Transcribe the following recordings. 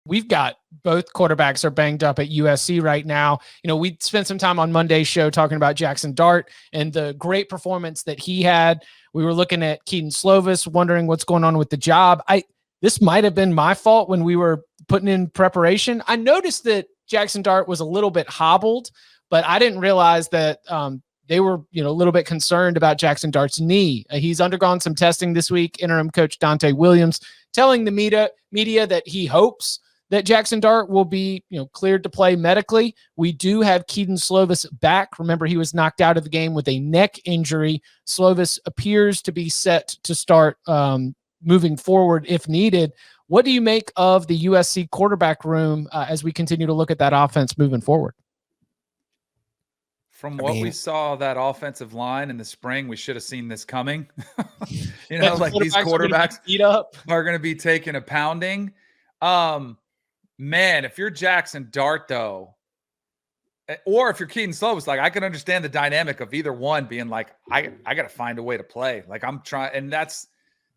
we've got both quarterbacks are banged up at USC right now. We spent some time on Monday's show talking about Jaxson Dart and the great performance that he had. We were looking at Kedon Slovis, wondering what's going on with the job. This might have been my fault when we were putting in preparation. I noticed that Jaxson Dart was a little bit hobbled, but I didn't realize that they were, a little bit concerned about Jaxson Dart's knee. He's undergone some testing this week. Interim coach Donte Williams telling the media that he hopes that Jaxson Dart will be, cleared to play medically. We do have Kedon Slovis back. Remember, he was knocked out of the game with a neck injury. Slovis appears to be set to start moving forward if needed. What do you make of the USC quarterback room as we continue to look at that offense moving forward? From what we saw that offensive line in the spring, we should have seen this coming. These quarterbacks are going to be taking a pounding. Man, if you're Jaxson Dart, though, or if you're Kedon Slovis, I can understand the dynamic of either one being I got to find a way to play. I'm trying, and that's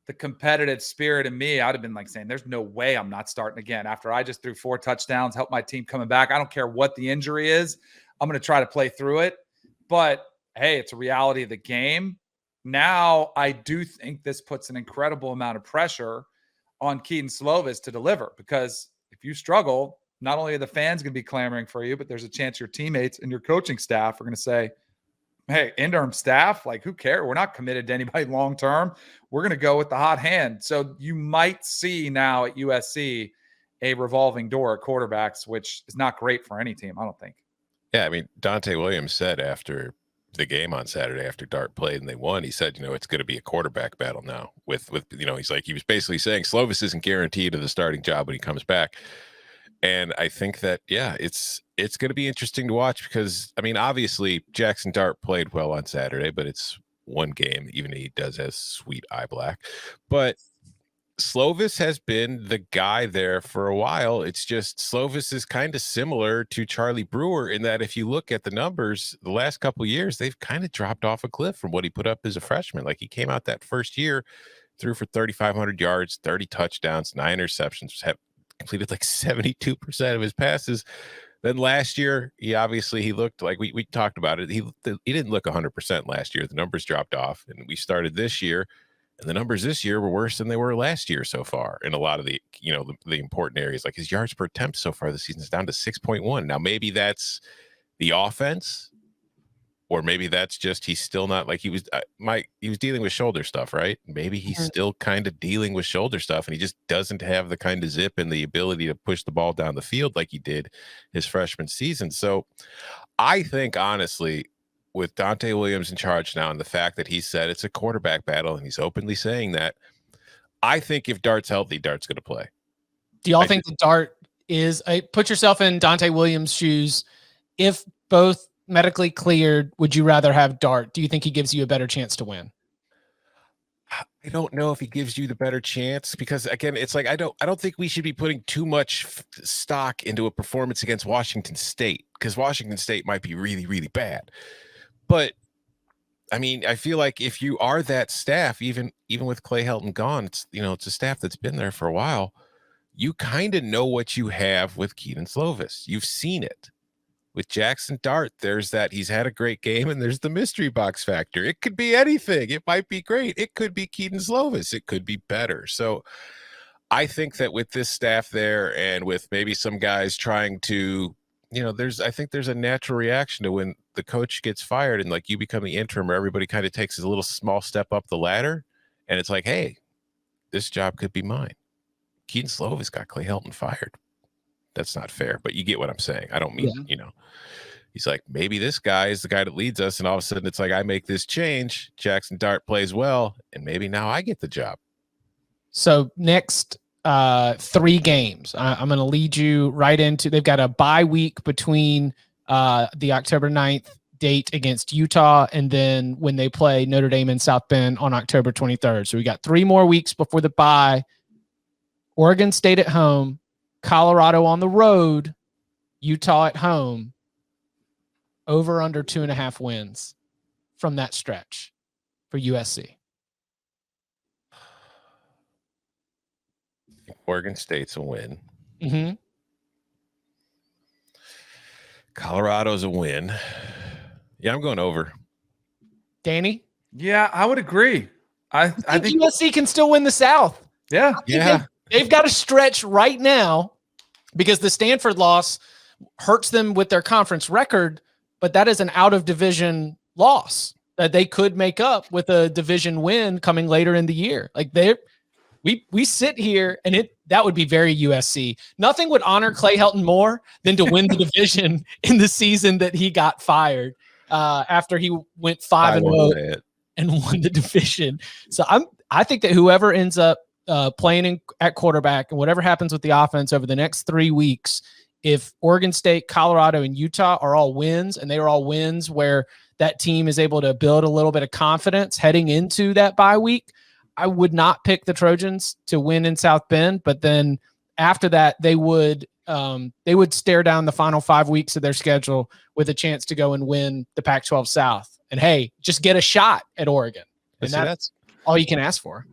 the competitive spirit in me. I'd have been saying, there's no way I'm not starting again after I just threw 4 touchdowns, helped my team coming back. I don't care what the injury is. I'm going to try to play through it. But, hey, it's a reality of the game. Now, I do think this puts an incredible amount of pressure on Kedon Slovis to deliver, because if you struggle, not only are the fans going to be clamoring for you, but there's a chance your teammates and your coaching staff are going to say, hey, interim staff, who cares? We're not committed to anybody long-term. We're going to go with the hot hand. So you might see now at USC a revolving door at quarterbacks, which is not great for any team, I don't think. Yeah, Donte Williams said after the game on Saturday, after Dart played and they won, he said, it's going to be a quarterback battle now with he was basically saying Slovis isn't guaranteed to the starting job when he comes back. And I think that, it's going to be interesting to watch because, obviously Jaxson Dart played well on Saturday, but it's one game, even he does have sweet eye black. But Slovis has been the guy there for a while. It's just Slovis is kind of similar to Charlie Brewer in that if you look at the numbers, the last couple of years, they've kind of dropped off a cliff from what he put up as a freshman. He came out that first year, threw for 3,500 yards, 30 touchdowns, 9 interceptions, have completed 72% of his passes. Then last year, he looked like we talked about it. He didn't look 100% last year. The numbers dropped off, and we started this year. And the numbers this year were worse than they were last year so far in a lot of the, the important areas. His yards per attempt so far this season is down to 6.1. Now, maybe that's the offense, or maybe that's just he's still not he was dealing with shoulder stuff, right? Maybe he's still kind of dealing with shoulder stuff, and he just doesn't have the kind of zip and the ability to push the ball down the field like he did his freshman season. So I think, honestly, with Donte Williams in charge now and the fact that he said it's a quarterback battle and he's openly saying that, I think if Dart's healthy, Dart's going to play. Do y'all think that Dart is put yourself in Donte Williams' shoes? If both medically cleared, would you rather have Dart? Do you think he gives you a better chance to win? I don't know if he gives you the better chance because, again, it's I don't think we should be putting too much stock into a performance against Washington State, because Washington State might be really, really bad. But I feel like if you are that staff, even with Clay Helton gone, it's a staff that's been there for a while. You kind of know what you have with Kedon Slovis. You've seen it. With Jaxson Dart, there's that he's had a great game, and there's the mystery box factor. It could be anything. It might be great. It could be Kedon Slovis. It could be better. So I think that with this staff there, and with maybe some guys trying to, I think there's a natural reaction to when the coach gets fired and you become the interim, or everybody kind of takes a little small step up the ladder, and it's hey, this job could be mine. Kedon Slovis got Clay Helton fired. That's not fair, but you get what I'm saying. I don't mean, he's maybe this guy is the guy that leads us, and all of a sudden it's I make this change. Jaxson Dart plays well, and maybe now I get the job. So next 3 games, I'm going to lead you right into, they've got a bye week between the October 9th date against Utah, and then when they play Notre Dame in South Bend on October 23rd. So we got 3 more weeks before the bye. Oregon State at home, Colorado on the road, Utah at home. Over under 2.5 wins from that stretch for USC. Oregon State's a win. Mm-hmm. Colorado's a win. Yeah, I'm going over. Danny? Yeah, I would agree. I think USC can still win the South. Yeah. Yeah. They've got a stretch right now because the Stanford loss hurts them with their conference record, but that is an out-of-division loss that they could make up with a division win coming later in the year. Like we sit here and that would be very USC. Nothing would honor Clay Helton more than to win the division in the season that he got fired after he went 5-0 and won the division. So I think that whoever ends up playing at quarterback and whatever happens with the offense over the next 3 weeks, if Oregon State, Colorado, and Utah are all wins, and they are all wins where that team is able to build a little bit of confidence heading into that bye week, I would not pick the Trojans to win in South Bend, but then after that, they would stare down the final 5 weeks of their schedule with a chance to go and win the Pac-12 South. And hey, just get a shot at Oregon. And that's all you can ask for.